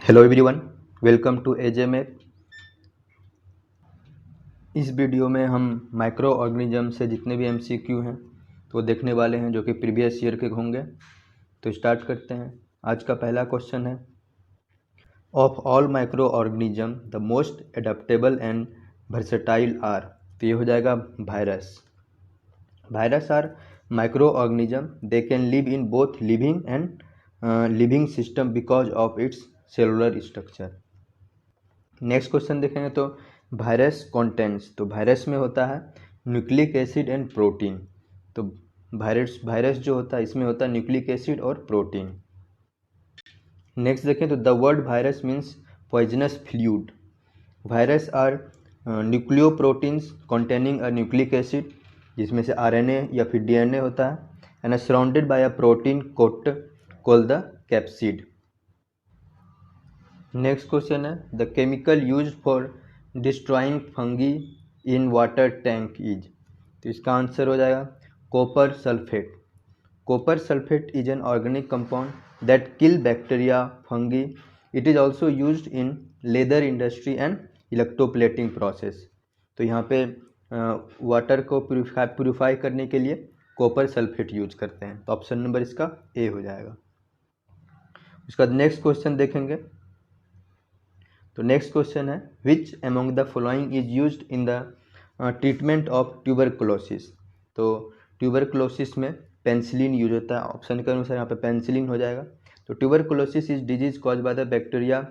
Hello everyone, welcome to एजेमेक। इस video में हम माइक्रो ऑर्गेनिज्म से जितने भी एमसीक्यू हैं तो देखने वाले हैं जो कि प्रीवियस ईयर के होंगे। तो स्टार्ट करते हैं। आज का पहला क्वेश्चन है, of all microorganism the most adaptable and versatile are. तो ये हो जाएगा virus. Virus are microorganism, they can live in both living and living system because of its cellular structure. Next question देखेंगे तो virus contents, तो virus में होता है न्यूक्लिक एसिड एंड प्रोटीन। तो वायरस जो होता है इसमें होता है न्यूक्लिक एसिड और प्रोटीन। नेक्स्ट देखें तो the word virus means poisonous fluid. Virus are nucleoproteins containing a nucleic acid, जिसमें से आरएनए या फिर डीएनए होता है, and surrounded by a protein coat called the capsid. Next question है, the chemical use for destroying fungi in water tank is. तो इसका answer हो जाएगा copper sulphate. Copper sulphate is an organic compound that kill bacteria, fungi. It is also used in leather industry and electroplating process. तो यहाँ पे water को purify करने के लिए कॉपर सल्फेट यूज करते हैं। तो ऑप्शन नंबर इसका ए हो जाएगा। उसका नेक्स्ट क्वेश्चन देखेंगे तो नेक्स्ट क्वेश्चन है, विच among the following is used in the treatment of tuberculosis. तो ट्यूबरकुलोसिस में पेंसिलिन यूज होता है। ऑप्शन के अनुसार यहाँ पे पेंसिलिन हो जाएगा। तो tuberculosis is disease cause by the bacteria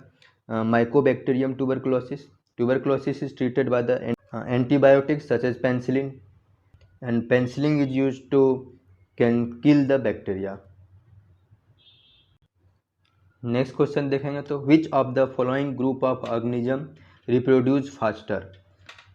mycobacterium tuberculosis. Tuberculosis is treated by the antibiotics such as penicillin, and penicillin is use to can kill the bacteria. Next question देखेंगे तो which of the following group of organism reproduce faster.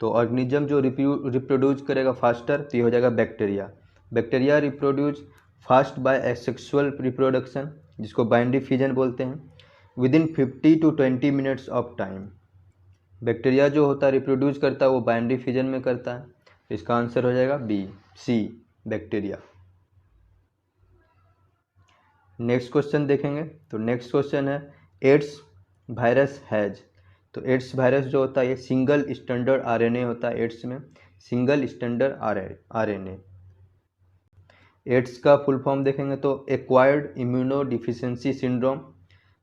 तो organism जो reproduce करेगा faster तो ये हो जाएगा bacteria. Bacteria reproduce fast by asexual reproduction, जिसको बाइनरी फिजन बोलते हैं, within 50 to 20 minutes of time. Bacteria जो होता है रिप्रोड्यूस करता है वो बाइनरी फिजन में करता है। तो इसका आंसर हो जाएगा B C bacteria. Next question देखेंगे तो नेक्स्ट क्वेश्चन है, एड्स वायरस हैज। तो एड्स वायरस जो होता है ये सिंगल स्टैंडर्ड आरएनए होता है। एड्स में सिंगल स्टैंडर्ड आरएनए। एड्स का फुल फॉर्म देखेंगे तो acquired immuno deficiency syndrome.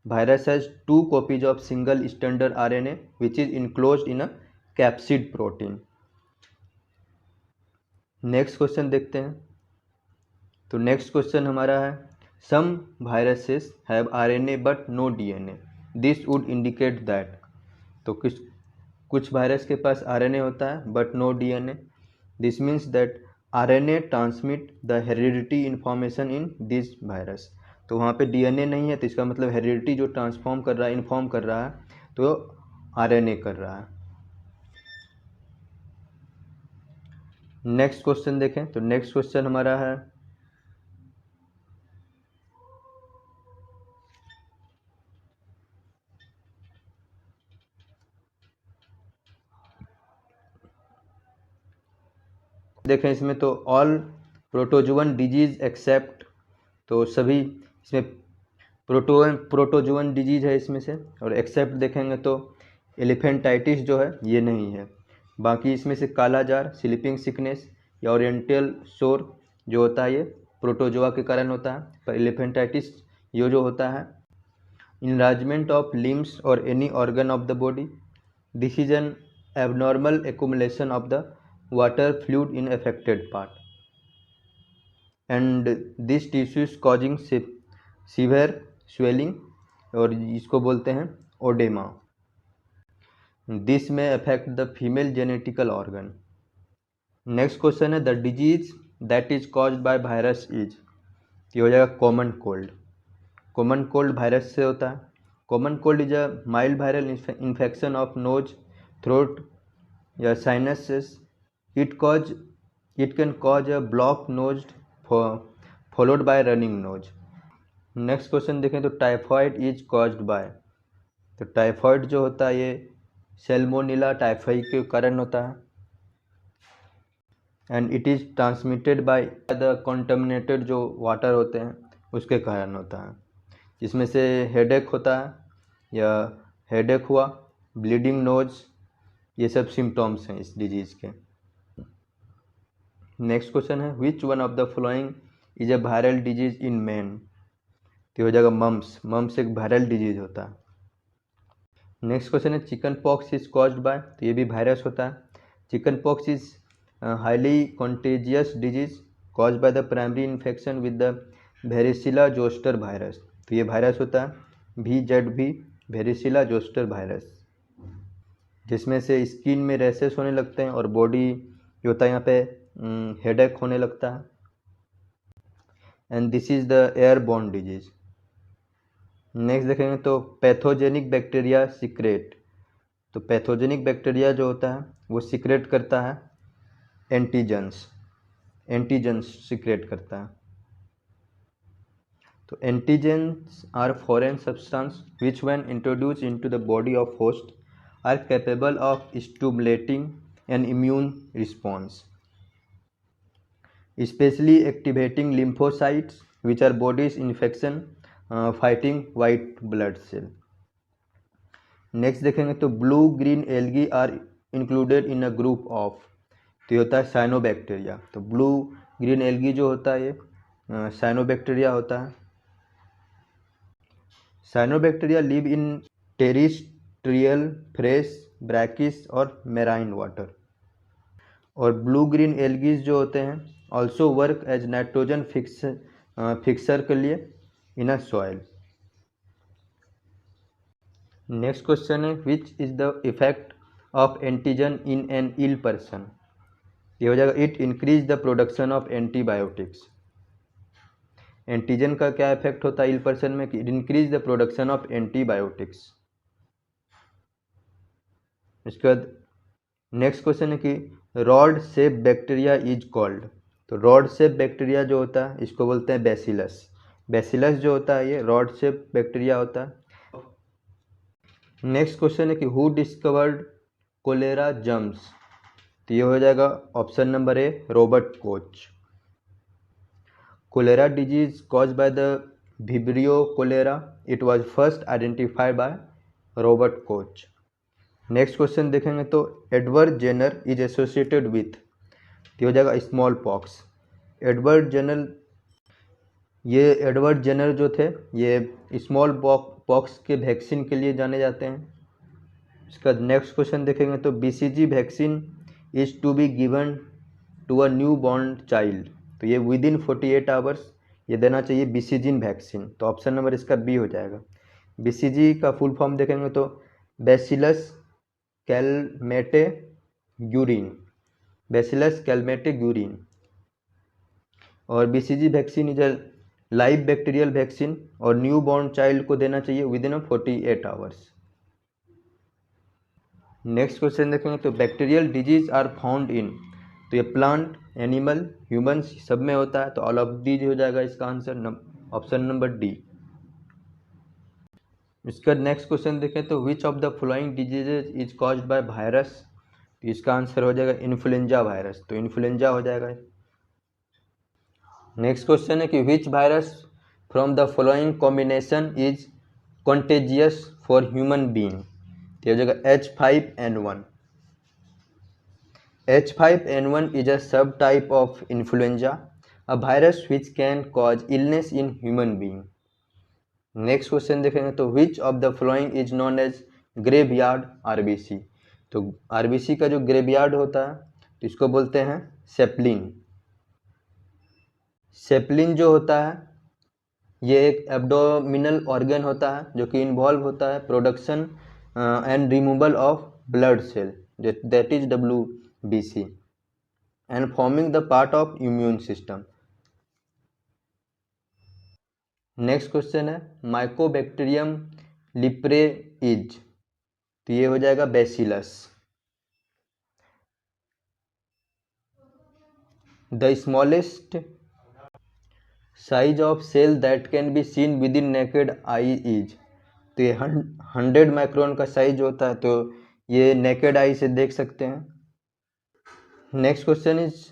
Virus has 2 copies of single standard RNA which is enclosed in a capsid protein. Next question देखते हैं तो नेक्स्ट क्वेश्चन हमारा है, some viruses have RNA but no DNA. This would indicate that। तो कुछ virus के पास RNA होता है but no DNA. This means that RNA transmit the heredity information in this virus। तो वहाँ पे DNA नहीं है तो इसका मतलब हेरिडिटी जो ट्रांसफॉर्म कर रहा है, इन्फॉर्म कर रहा है तो RNA कर रहा है। नेक्स्ट क्वेश्चन देखें तो नेक्स्ट क्वेश्चन हमारा है, देखें इसमें तो ऑल प्रोटोजुअन डिजीज एक्सेप्ट, तो सभी इसमें प्रोटोजुअन डिजीज है इसमें से, और एक्सेप्ट देखेंगे तो एलिफेंटाइटिस जो है ये नहीं है। बाकी इसमें से काला जार, स्लीपिंग सिकनेस या ओरिएंटल शोर जो होता है ये प्रोटोजोआ के कारण होता है। पर एलिफेंटाइटिस ये जो होता है इनलार्जमेंट ऑफ लिम्स और any organ of the body. This is an abnormal accumulation of the water fluid in affected part, and this tissue is causing severe swelling और इसको बोलते हैं ओडेमा। दिस में affect the female genetical organ. Next question है, the disease that is caused by virus is. ये हो जाएगा common cold. Common cold virus से होता है। Common cold is a mild viral infection of nose, throat या sinuses. It can cause a blocked nose followed by running nose। Next question देखें तो typhoid is caused by. तो typhoid जो होता है ये सैल्मोनेला टाइफाई के कारण होता है, and it is transmitted by the contaminated जो वाटर होते हैं उसके कारण होता है। जिसमें से हेडेक होता है, या हेडेक हुआ, ब्लीडिंग नोज, ये सब सिम्टम्स हैं इस डिजीज़ के। नेक्स्ट क्वेश्चन है which one of the following is a viral disease in man. तो हो जाएगा मम्स। मम्स एक वायरल डिजीज होता है। नेक्स्ट क्वेश्चन है chicken pox is caused by. तो ये भी वायरस होता है। Chicken pox is highly contagious disease caused by the primary infection with the वेरिसिला zoster virus. तो ये वायरस होता है VZV वेरिसिला जोस्टर वायरस, जिसमें से स्किन में रैसेस होने लगते हैं और बॉडी जो होता है यहाँ पे हेडेक होने लगता है। And this is the airborne disease. Next देखेंगे तो पैथोजेनिक बैक्टीरिया सीक्रेट। तो पैथोजेनिक बैक्टीरिया जो होता है वो सीक्रेट करता है एंटीजन्स। एंटीजन्स सीक्रेट करता है। तो antigens are foreign substance which when introduce into the body of host are capable of stimulating an immune response, especially activating lymphocytes which are body's infection fighting white blood cell। Next देखेंगे तो blue green algae are included in a group of. तो ये होता है cyanobacteria. तो blue green algae जो होता है ये साइनोबैक्टीरिया होता है। Cyanobacteria live in terrestrial fresh brackish और मेराइन वाटर। और ब्लू ग्रीन एल्गीज जो होते हैं also work as nitrogen fixer के लिए in a soil. Next question है which is the effect of antigen in an ill person. ये हो जाएगा it increase the production of antibiotics. Antigen का क्या इफेक्ट होता है इल पर्सन में कि it increase the production of antibiotics. इसके बाद नेक्स्ट क्वेश्चन है कि rod shape bacteria is called. तो रॉड शेप बैक्टीरिया जो होता है इसको बोलते हैं बैसिलस। बैसिलस जो होता है ये रॉड शेप बैक्टीरिया होता है। नेक्स्ट क्वेश्चन है कि हु डिस्कवर्ड कोलेरा जर्म्स। तो ये हो जाएगा option number A Robert Koch. Cholera disease cause by the vibrio cholera, it was first identified by Robert Koch. Next question देखेंगे तो Edward Jenner is associated with. तो हो जाएगा स्मॉल पॉक्स। एडवर्ड जेनर जो थे ये स्मॉल पॉक्स के vaccine के लिए जाने जाते हैं। इसका नेक्स्ट क्वेश्चन देखेंगे तो BCG vaccine is to be given to a newborn child. तो ये विद इन 48 आवर्स ये देना चाहिए BCG वैक्सीन। तो ऑप्शन नंबर इसका बी हो जाएगा। BCG का फुल फॉर्म देखेंगे तो bacillus Calmette Guerin. Bacillus Calmette Guerin. और BCG vaccine is a live bacterial vaccine और न्यू बॉर्न चाइल्ड को देना चाहिए within 48 hours. Next question देखेंगे तो bacterial disease are found in. तो ये प्लांट, एनिमल, ह्यूमंस सब में होता है। तो ऑल ऑफ दीज हो जाएगा इसका आंसर ऑप्शन नंबर डी। इसका नेक्स्ट क्वेश्चन देखें तो which of the following diseases is caused by virus. तो इसका आंसर हो जाएगा इन्फ्लुएंजा वायरस। तो इन्फ्लुएंजा हो जाएगा। नेक्स्ट क्वेश्चन है कि which virus from the following combination is contagious for human being. तो हो जाएगा H5N1। H5N1 is a subtype of influenza, a virus which can cause illness in human being। Next question देखेंगे तो which of the following is known as graveyard RBC। तो RBC का जो graveyard होता है तो इसको बोलते हैं सेप्लिन। सेप्लिन जो होता है ये एक एब्डोमिनल ऑर्गन होता है जो कि इन्वॉल्व होता है production and removal of blood cell, that is WBC, and forming the part of immune system. Next question है माइकोबैक्टीरियम लिप्रेइज। तो ये हो जाएगा bacillus. The smallest size of cell that can be seen within naked eye is. तो ये 100 micron का size होता है। तो ये नेकेड आई से देख सकते हैं। Next question is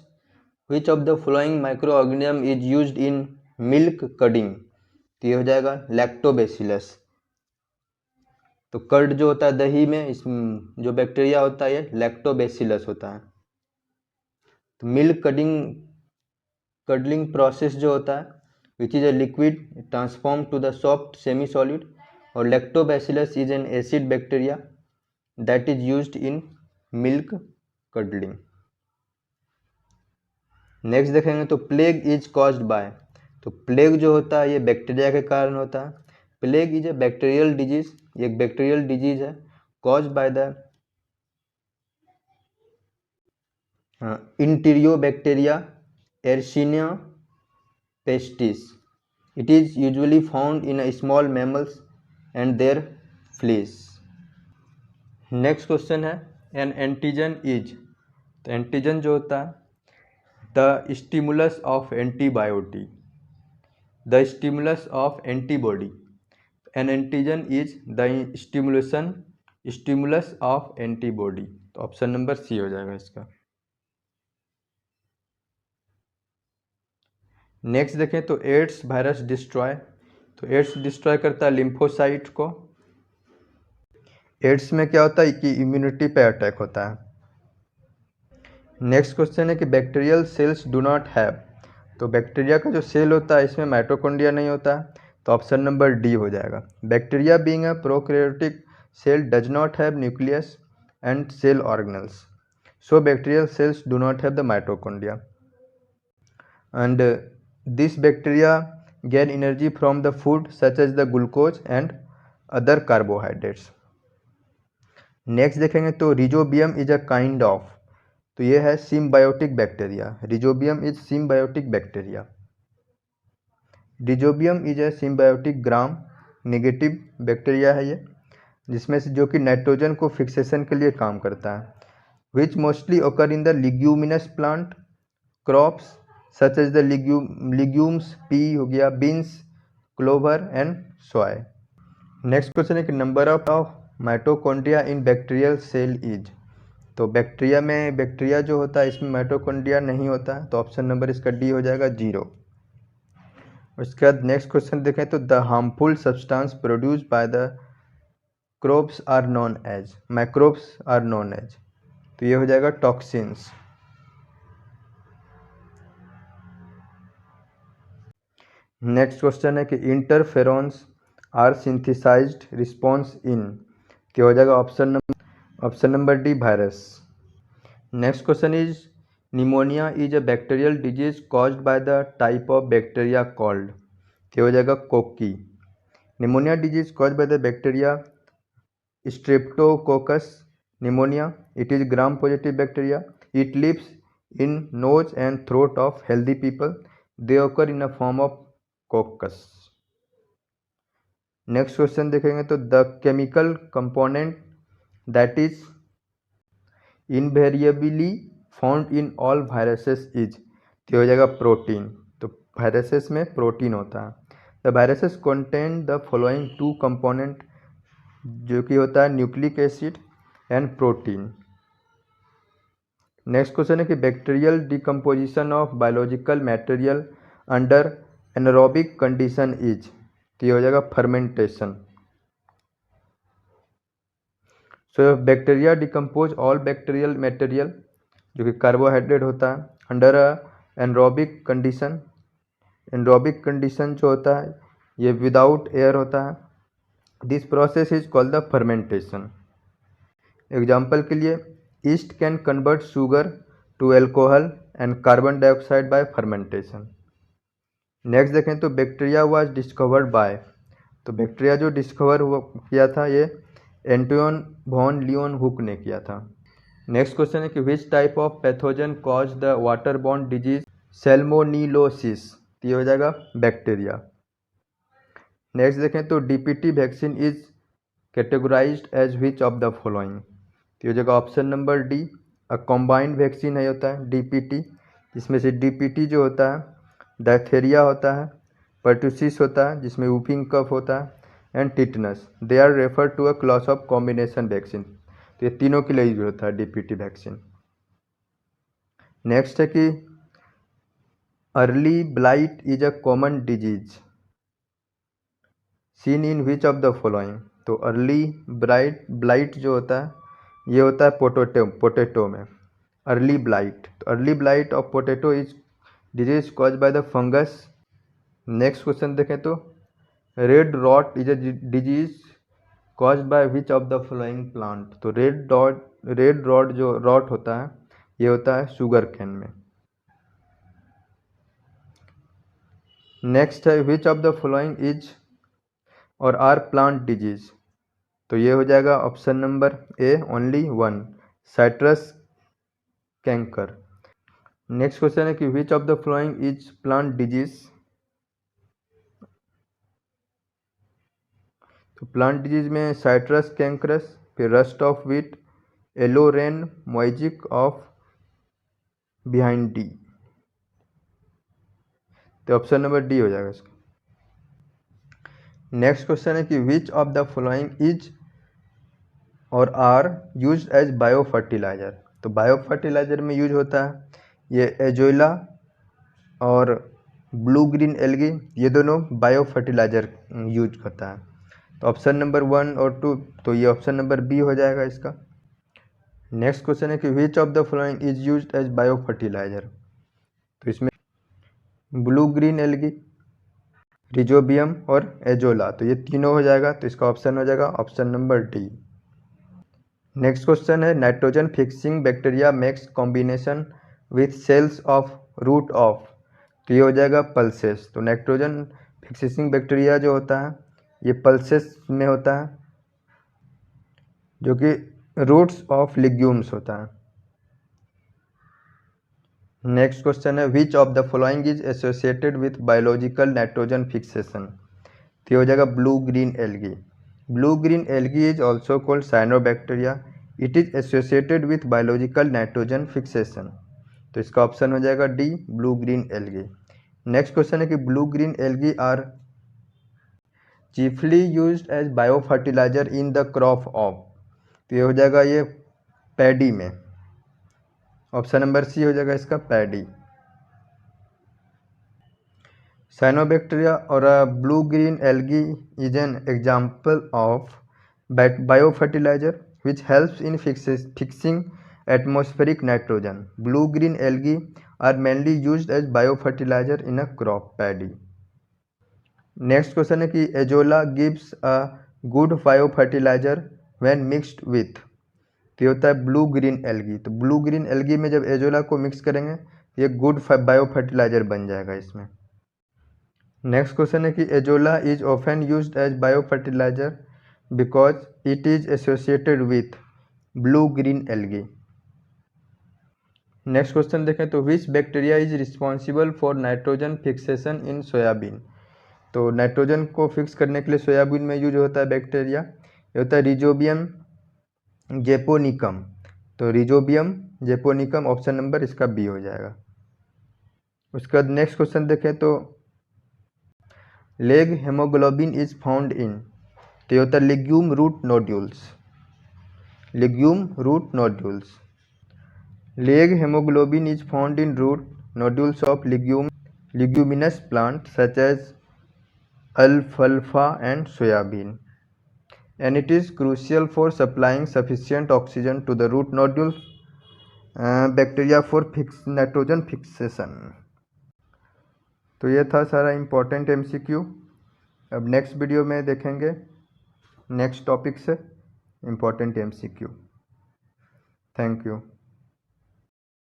which of the following micro organism is used in milk curding. तो ये हो जाएगा लैक्टोबैसिलस। तो कर्ड जो होता है दही में, इस जो बैक्टीरिया होता है ये लैक्टोबैसिलस होता है। तो मिल्क कडलिंग प्रोसेस जो होता है which is a liquid transform to the soft semi solid, और Lactobacillus is an acid bacteria that is used in milk curdling. Next देखेंगे तो प्लेग इज कॉज्ड बाय, तो प्लेग जो होता है ये बैक्टीरिया के कारण होता है। Plague is a bacterial disease, ये एक बैक्टीरियल डिजीज है caused by the enterobacteria Yersinia pestis. It is usually found in a small mammals and their fleas. Next question है एन एंटीजन इज, तो एंटीजन जो होता है the stimulus of antibiotic, the stimulus of antibody. N antigen is the stimulus of antibody, तो option number C हो जाएगा इसका। Next देखें तो एड्स वायरस डिस्ट्रॉय, तो एड्स डिस्ट्रॉय करता है लिम्फोसाइट को। एड्स में क्या होता है कि इम्यूनिटी पे अटैक होता है। नेक्स्ट क्वेश्चन है कि bacterial cells do not have, तो बैक्टीरिया का जो सेल होता है इसमें माइटोकॉन्ड्रिया नहीं होता, तो ऑप्शन नंबर डी हो जाएगा। Bacteria being a prokaryotic cell does not have nucleus and cell organelles, so bacterial cells do not have the mitochondria, and this bacteria gain energy from the food such as the glucose and other carbohydrates. Next देखेंगे तो Rhizobium is a kind of, तो ये है symbiotic bacteria. Rhizobium is symbiotic bacteria. Rhizobium is a symbiotic gram negative bacteria है ये, जिसमें से जो कि नाइट्रोजन को फिक्सेशन के लिए काम करता है। Which mostly occur in the leguminous plant crops such as the legumes, pea हो गया, beans, clover and soy. Next question है कि number of mitochondria in bacterial cell is, तो बैक्टीरिया जो होता है इसमें माइटोकॉन्ड्रिया नहीं होता, तो ऑप्शन नंबर इसका डी हो जाएगा 0। उसके बाद नेक्स्ट क्वेश्चन देखें तो the harmful substance produce by the crobes are known as, microbes are known as, तो ये हो जाएगा टॉक्सिन्स। नेक्स्ट क्वेश्चन है कि interferons are synthesised response in, क्या हो जाएगा option number D virus. Next question is pneumonia is a bacterial disease caused by the type of bacteria called, क्या हो जाएगा cocci. Pneumonia disease caused by the bacteria Streptococcus pneumoniae, it is gram positive bacteria, it lives in nose and throat of healthy people, they occur in a form of coccus. Next question देखेंगे तो the chemical component that is invariably found in all viruses is, तो हो जाएगा protein, तो viruses में protein होता है। The viruses contain the following 2 component, जो कि होता है nucleic acid and protein. Next question है कि bacterial decomposition of biological material under anaerobic condition is, तो ये हो जाएगा fermentation. So bacteria decompose all bacterial material, जो कि कार्बोहाइड्रेट होता है, under anaerobic condition. Anaerobic condition जो होता है ये विदाउट एयर होता है। This process is called the fermentation. Example के लिए east can convert sugar to alcohol and carbon dioxide by fermentation. Next देखें तो बैक्टीरिया वाज डिस्कवर्ड बाय, तो बैक्टीरिया जो डिस्कवर किया था ये एंटोन वॉन लीeuwenhoek ने किया था। नेक्स्ट क्वेश्चन है कि which type of pathogen cause the water borne disease salmonellosis, तो ये हो जाएगा बैक्टीरिया। नेक्स्ट देखें तो DPT vaccine is categorised as which of the following, तो ये हो जाएगा option number D, a combined vaccine है होता है डीपीटी, जिसमें से डीपीटी जो होता है डायथेरिया होता है, पर्टूसिस होता है जिसमें वूपिंग कफ होता है, and tetanus, they are refer to a class of combination vaccine, तो ये तीनों के लिए यूज होता है डीपीटी वैक्सीन। नेक्स्ट है कि early blight is a common disease seen in which of the following, तो अर्ली ब्लाइट जो होता है ये होता है पोटैटो में, अर्ली ब्लाइट। तो early blight of potato is disease cause by the fungus. Next question देखें तो red rot is a disease cause by which of the following plant. तो रेड रॉट जो रॉट होता है ये होता है शुगर कैन में। नेक्स्ट है which of the following is और आर प्लांट डिजीज। तो ये हो जाएगा option number A only one, citrus canker. Next question है कि which of the following is plant disease. तो प्लांट डिजीज में साइट्रस कैंकरस, फिर rust of wheat, yellow vein mosaic of bhindi. तो ऑप्शन नंबर डी हो जाएगा इसका। Next question है कि which of the following is और are use as biofertiliser. तो बायो फर्टिलाइजर में यूज होता है ये एजोला और ब्लू ग्रीन एल्गी, ये दोनों बायो फर्टिलाइजर यूज करता है। तो ऑप्शन नंबर 1 और 2, तो ये ऑप्शन नंबर बी हो जाएगा इसका। नेक्स्ट क्वेश्चन है कि which of the following is used as biofertiliser. तो इसमें ब्लू ग्रीन एल्गी, रिजोबियम और एजोला, तो ये तीनों हो जाएगा। तो इसका ऑप्शन हो जाएगा option number D. Next question है nitrogen fixing bacteria makes combination with cells of root of. तो ये हो जाएगा पल्सेस। तो नाइट्रोजन फिक्सिंग बैक्टीरिया जो होता है ये पल्सेस में होता है, जो कि रूट्स ऑफ लिग्यूम्स होता है। नेक्स्ट क्वेश्चन है which of the following is associated with biological nitrogen fixation. तो ये हो जाएगा blue green algae. Blue green algae is also called cyanobacteria, it is associated with biological nitrogen fixation. तो इसका option हो जाएगा D, blue green algae. Next question है कि blue green algae are chiefly used as biofertiliser in the crop of. तो ये हो जाएगा ये पैडी में, ऑप्शन नंबर सी हो जाएगा इसका पैडी। साइनोबैक्टीरिया और blue green algae is an example of biofertiliser which helps in fixing atmospheric nitrogen. Blue green algae are mainly used as biofertilizer in a crop paddy. Next question है कि azolla gives a good biofertilizer when mixed with। तो ये होता है blue green algae. तो blue green algae में जब azolla को मिक्स करेंगे ये गुड बायो फर्टिलाइजर बन जाएगा इसमें। नेक्स्ट क्वेश्चन है कि azolla is often used as biofertiliser because it is associated with blue green algae। Next question देखें तो which bacteria is responsible for nitrogen fixation in soybean. तो nitrogen को fix करने के लिए सोयाबीन में यूज होता है बैक्टीरिया, ये होता है रिजोबियम जेपोनिकम। तो रिजोबियम जेपोनिकम ऑप्शन नंबर इसका बी हो जाएगा। उसके बाद नेक्स्ट क्वेश्चन देखें तो leg haemoglobin is found in. तो ये होता है legume root nodules, legume root nodules. Leg haemoglobin is found in root nodules of leguminous plant such as अल्फाल्फा and soybean, and it is crucial for supplying sufficient oxygen to the root nodules bacteria for nitrogen fixation. तो ये था सारा important MCQ। अब next video में देखेंगे next topic से important MCQ। Thank you.